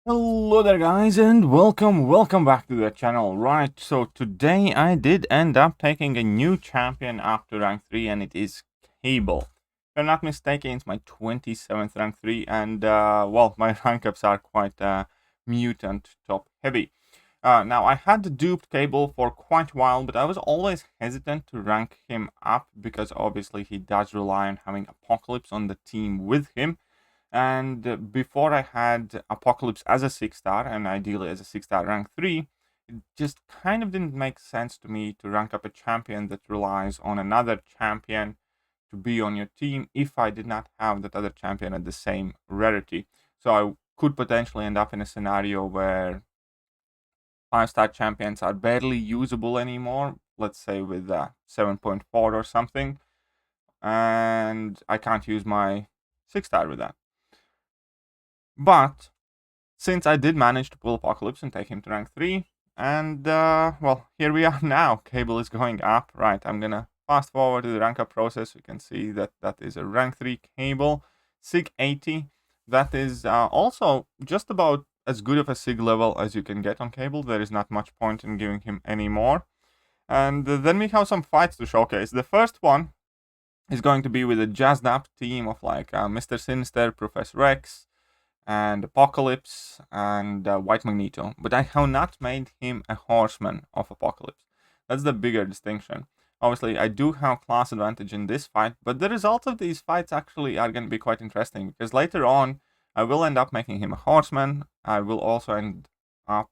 Hello there guys and welcome back to the channel. Right, so today I did end up taking a new champion up to rank 3 and it is Cable. If I'm not mistaken, it's my 27th rank 3 and well, my rank ups are quite mutant top heavy. Now I had duped Cable for quite a while, but I was always hesitant to rank him up because obviously he does rely on having Apocalypse on the team with him. And before I had Apocalypse as a 6-star, and ideally as a 6-star rank 3, it just kind of didn't make sense to me to rank up a champion that relies on another champion to be on your team if I did not have that other champion at the same rarity. So I could potentially end up in a scenario where 5-star champions are barely usable anymore, let's say with 7.4 or something, and I can't use my 6-star with that. But since I did manage to pull Apocalypse and take him to rank 3, and well, here we are now. Cable is going up. Right, I'm gonna fast forward to the rank up process. You can see that that is a rank 3 Cable, SIG 80. That is also just about as good of a SIG level as you can get on Cable. There is not much point in giving him any more. And then we have some fights to showcase. The first one is going to be with a jazzed up team of like Mr. Sinister, Professor X, and Apocalypse, and White Magneto, but I have not made him a horseman of Apocalypse. That's the bigger distinction. Obviously, I do have class advantage in this fight, but the results of these fights actually are going to be quite interesting, because later on, I will end up making him a horseman. I will also end up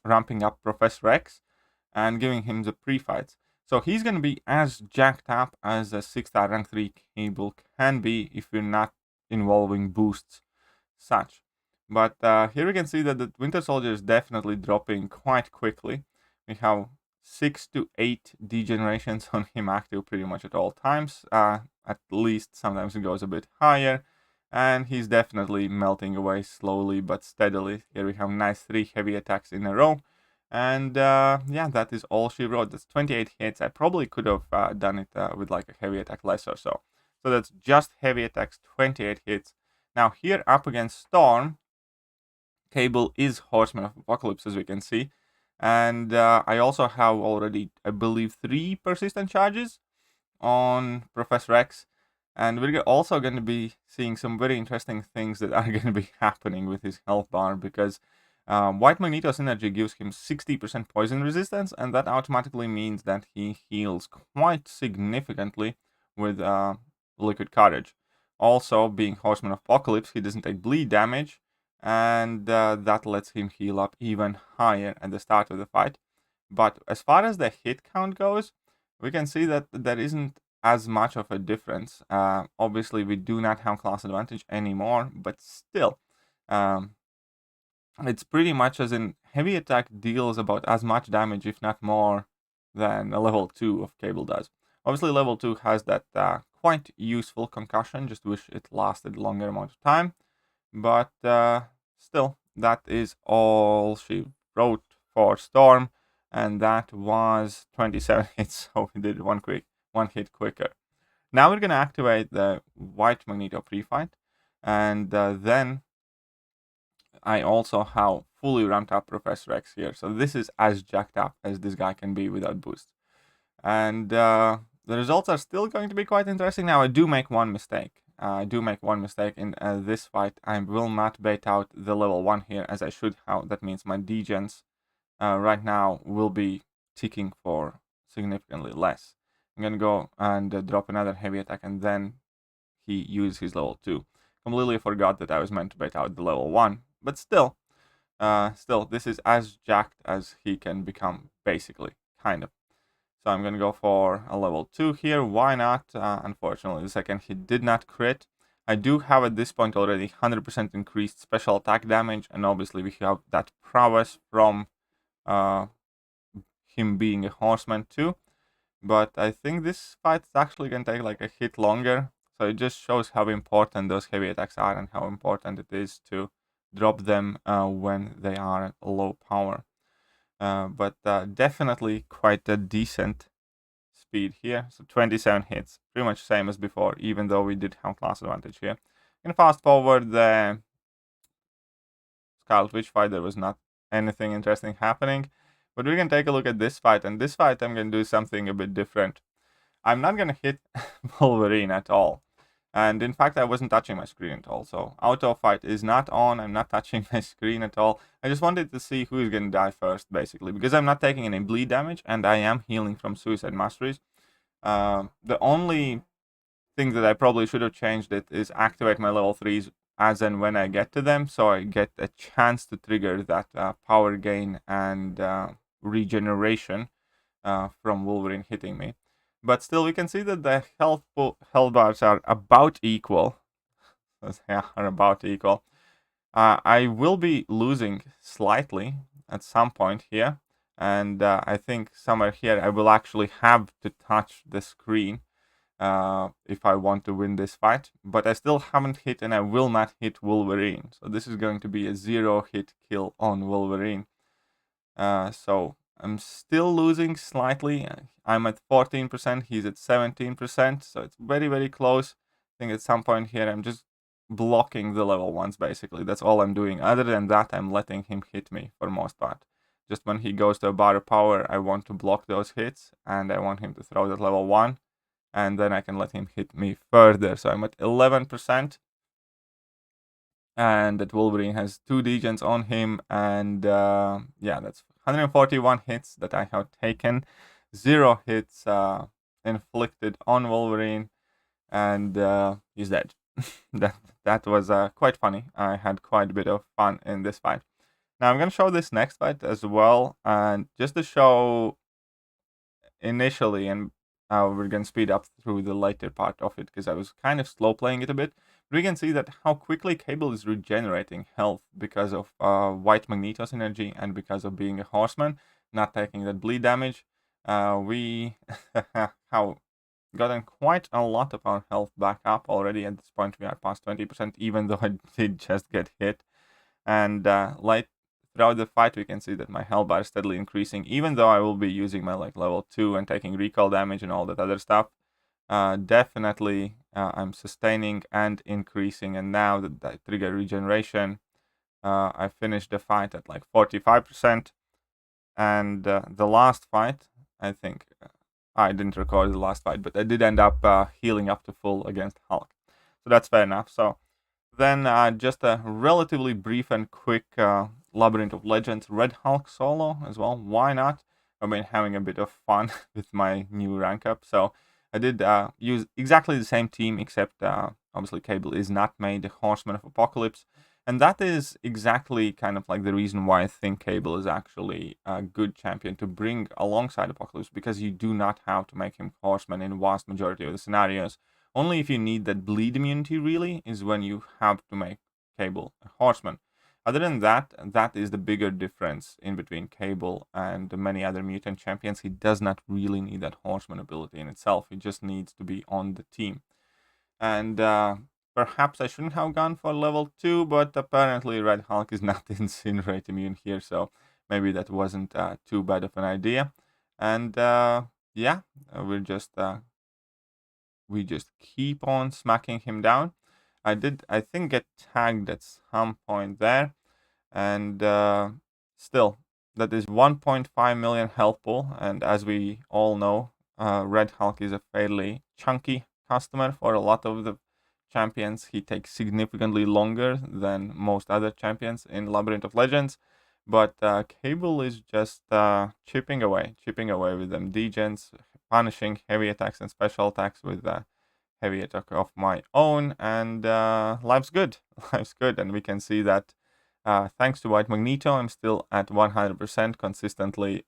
ramping up Professor X and giving him the pre-fights. So he's going to be as jacked up as a 6-star rank 3 Cable can be if you're not involving boosts such. But here we can see that the Winter Soldier is definitely dropping quite quickly. We have 6 to 8 degenerations on him active pretty much at all times. At least sometimes it goes a bit higher. And he's definitely melting away slowly but steadily. Here we have nice 3 heavy attacks in a row. And yeah, that is all she wrote. That's 28 hits. I probably could have done it with like a heavy attack less or so. So that's just heavy attacks, 28 hits. Now here up against Storm, Cable is Horseman of Apocalypse, as we can see. And I also have already, I believe, 3 persistent charges on Professor X. And we're also going to be seeing some very interesting things that are going to be happening with his health bar, because White Magneto's energy gives him 60% poison resistance, and that automatically means that he heals quite significantly with Liquid Courage. Also, being Horseman of Apocalypse, he doesn't take bleed damage, and that lets him heal up even higher at the start of the fight. But as far as the hit count goes, we can see that there isn't as much of a difference. Obviously, we do not have class advantage anymore, but still, it's pretty much as in heavy attack deals about as much damage, if not more, than a level 2 of Cable does. Obviously, level 2 has that quite useful concussion, just wish it lasted a longer amount of time. But still, that is all she wrote for Storm, and that was 27 hits, so we did one hit quicker. Now we're going to activate the White Magneto pre-fight, and then I also have fully ramped up Professor X here. So this is as jacked up as this guy can be without boost. And the results are still going to be quite interesting. Now, I do make one mistake. In this fight. I will not bait out the level 1 here as I should have. That means my degens right now will be ticking for significantly less. I'm going to go and drop another heavy attack, and then he uses his level 2. Completely forgot that I was meant to bait out the level 1. But still, this is as jacked as he can become, basically, kind of. So I'm going to go for a level 2 here. Why not? Unfortunately, the second hit did not crit. I do have at this point already 100% increased special attack damage, and obviously we have that prowess from him being a horseman too. But I think this fight is actually going to take like a hit longer. So it just shows how important those heavy attacks are and how important it is to drop them when they are at low power. But definitely quite a decent speed here. So 27 hits, pretty much same as before, even though we did have class advantage here. I'm gonna fast forward the Scarlet Witch fight, there was not anything interesting happening. But we can take a look at this fight, and this fight I'm going to do something a bit different. I'm not going to hit Wolverine at all. And in fact, I wasn't touching my screen at all. So auto fight is not on. I'm not touching my screen at all. I just wanted to see who is going to die first, basically. Because I'm not taking any bleed damage, and I am healing from Suicide Masteries. The only thing that I probably should have changed it is activate my level 3s as and when I get to them. So I get a chance to trigger that power gain and regeneration from Wolverine hitting me. But still, we can see that the health bars are about equal. Yeah, are about equal. I will be losing slightly at some point here. And I think somewhere here I will actually have to touch the screen if I want to win this fight. But I still haven't hit, and I will not hit Wolverine. So this is going to be a 0-hit kill on Wolverine. So I'm still losing slightly. I'm at 14%, he's at 17%, so it's very, very close. I think at some point here I'm just blocking the level 1s, basically. That's all I'm doing. Other than that, I'm letting him hit me for most part. Just when he goes to a bar of power, I want to block those hits, and I want him to throw that level 1, and then I can let him hit me further. So I'm at 11%. And that Wolverine has 2 degens on him, and yeah, that's 141 hits that I have taken, 0 hits inflicted on Wolverine, and he's dead. that was quite funny. I had quite a bit of fun in this fight. Now I'm going to show this next fight as well, and just to show initially, and we're going to speed up through the later part of it because I was kind of slow playing it a bit. But we can see that how quickly Cable is regenerating health because of White Magneto's energy and because of being a horseman, not taking that bleed damage. We have gotten quite a lot of our health back up already. At this point, we are past 20%, even though I did just get hit. And throughout the fight, we can see that my health bar is steadily increasing, even though I will be using my level 2 and taking recall damage and all that other stuff. Definitely I'm sustaining and increasing, and now that I trigger regeneration, I finished the fight at 45%. And the last fight, I think, I didn't record the last fight, but I did end up healing up to full against Hulk. So that's fair enough. So then just a relatively brief and quick Labyrinth of Legends Red Hulk solo as well. Why not? I've been having a bit of fun with my new rank up. So I did use exactly the same team, except obviously Cable is not made the Horseman of Apocalypse. And that is exactly kind of the reason why I think Cable is actually a good champion to bring alongside Apocalypse, because you do not have to make him Horseman in vast majority of the scenarios. Only if you need that bleed immunity really is when you have to make Cable a Horseman. Other than that, that is the bigger difference in between Cable and many other mutant champions. He does not really need that Horseman ability in itself. He just needs to be on the team. And perhaps I shouldn't have gone for level 2, but apparently Red Hulk is not Incinerate immune here, so maybe that wasn't too bad of an idea. And yeah, we just keep on smacking him down. I think, get tagged at some point there. And still, that is 1.5 million health pool. And as we all know, Red Hulk is a fairly chunky customer for a lot of the champions. He takes significantly longer than most other champions in Labyrinth of Legends. But Cable is just chipping away with them degens, punishing heavy attacks and special attacks with heavy attack of my own, and life's good. Life's good, and we can see that thanks to White Magneto, I'm still at 100% consistently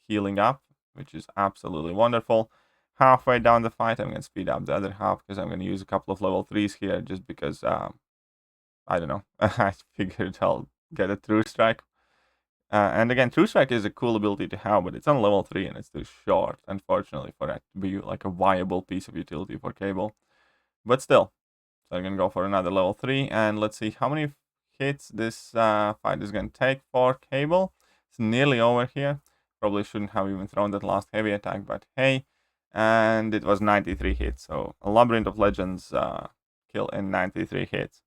healing up, which is absolutely wonderful. Halfway down the fight, I'm going to speed up the other half because I'm going to use a couple of level 3s here just because, I don't know, I figured I'll get a True Strike. And again, True Strike is a cool ability to have, but it's on level 3 and it's too short, unfortunately, for that to be a viable piece of utility for Cable. But still, so I'm going to go for another level 3, and let's see how many hits this fight is going to take for Cable. It's nearly over here. Probably shouldn't have even thrown that last heavy attack, but hey. And it was 93 hits, so a Labyrinth of Legends kill in 93 hits.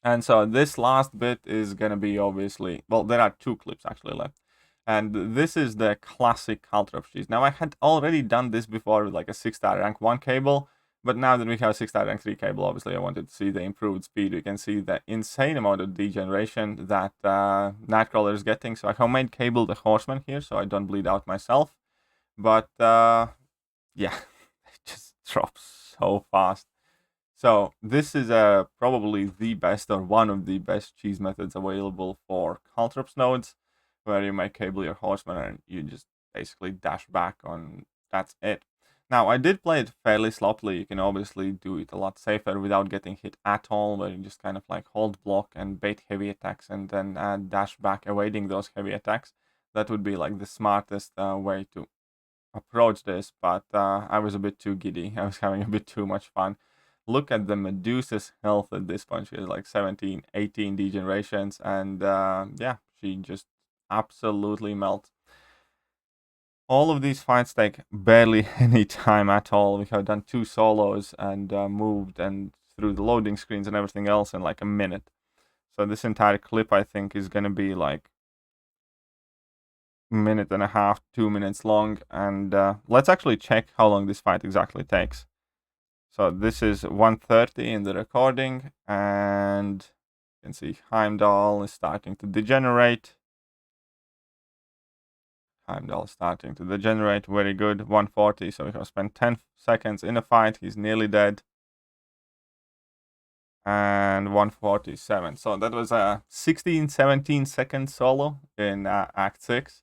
And so this last bit is gonna be obviously, well, there are 2 clips actually left. And this is the classic caltrop cheese. Now I had already done this before with like a 6-star rank 1 cable, but now that we have a 6-star rank 3 cable, obviously I wanted to see the improved speed. You can see the insane amount of degeneration that Nightcrawler is getting. So I homemade cable the Horseman here, so I don't bleed out myself. But yeah, it just drops so fast. So this is probably the best or one of the best cheese methods available for caltrops nodes, where you make cable your Horseman and you just basically dash back on. That's it. Now I did play it fairly sloppily. You can obviously do it a lot safer without getting hit at all, where you just kind of like hold block and bait heavy attacks and then dash back evading those heavy attacks. That would be like the smartest way to approach this, but I was a bit too giddy. I was having a bit too much fun. Look at the Medusa's health at this point. She has like 17, 18 degenerations, and yeah, she just absolutely melts. All of these fights take barely any time at all. We have done 2 solos and moved and through the loading screens and everything else in like a minute. So this entire clip, I think, is gonna be like minute and a half, 2 minutes long, and let's actually check how long this fight exactly takes. So this is 1:30 in the recording, and you can see Heimdall is starting to degenerate. Heimdall is starting to degenerate, very good, 1:40, so we have spent 10 seconds in a fight, he's nearly dead. And 1:47, so that was a 16-17 second solo in Act 6.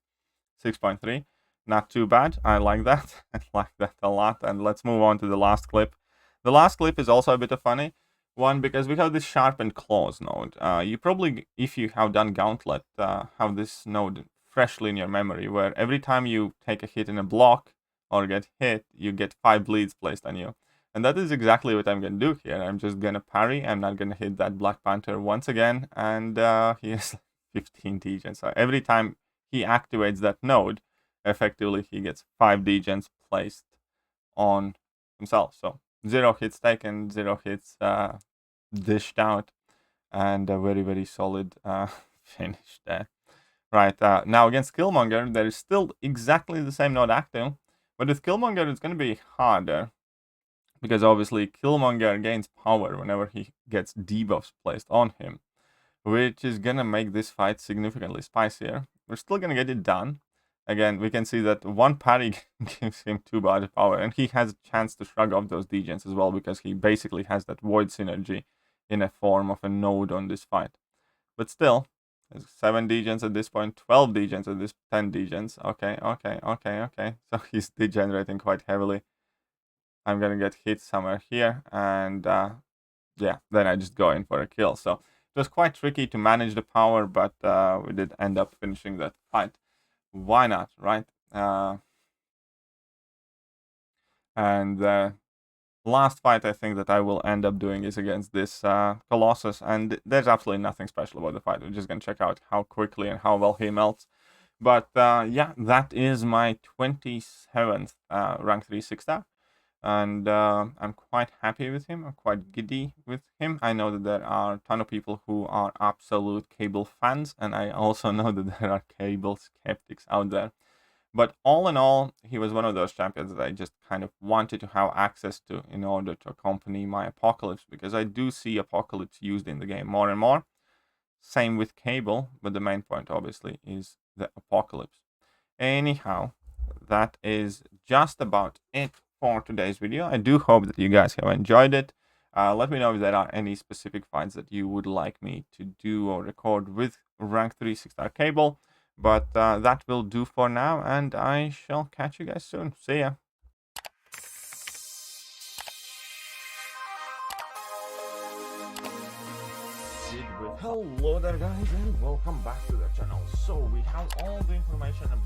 6.3, not too bad. I like that. I like that a lot. And let's move on to the last clip. The last clip is also a bit of funny one, because we have this sharpened claws node. You probably, if you have done Gauntlet, have this node freshly in your memory, where every time you take a hit in a block or get hit, you get 5 bleeds placed on you. And that is exactly what I'm going to do here. I'm just going to parry. I'm not going to hit that Black Panther once again. And he has 15 degens. So every time he activates that node, effectively he gets 5 degens placed on himself. So 0 hits taken, 0 hits dished out, and a very, very solid finish there. Right, now against Killmonger, there is still exactly the same node active, but with Killmonger it's going to be harder, because obviously Killmonger gains power whenever he gets debuffs placed on him, which is going to make this fight significantly spicier. We're still going to get it done. Again, we can see that one parry gives him 2 bars of power, and he has a chance to shrug off those degens as well, because he basically has that void synergy in a form of a node on this fight. But still, there's 7 degens at this point, 12 degens at this, 10 degens. Okay. So he's degenerating quite heavily. I'm gonna get hit somewhere here, and yeah, then I just go in for a kill. So it was quite tricky to manage the power, but we did end up finishing that fight. Why not, right? And the last fight I think that I will end up doing is against this Colossus, and there's absolutely nothing special about the fight. We're just gonna check out how quickly and how well he melts. But yeah, that is my 27th rank 3 6-star. And I'm quite happy with him. I'm quite giddy with him. I know that there are a ton of people who are absolute Cable fans, and I also know that there are Cable skeptics out there. But all in all, he was one of those champions that I just kind of wanted to have access to in order to accompany my Apocalypse, because I do see Apocalypse used in the game more and more. Same with Cable, but the main point obviously is the Apocalypse. Anyhow, that is just about it for today's video. I do hope that you guys have enjoyed it. Let me know if there are any specific fights that you would like me to do or record with rank 3 6-star Cable. But that will do for now, and I shall catch you guys soon. See ya. Hello there guys, and welcome back to the channel. So we have all the information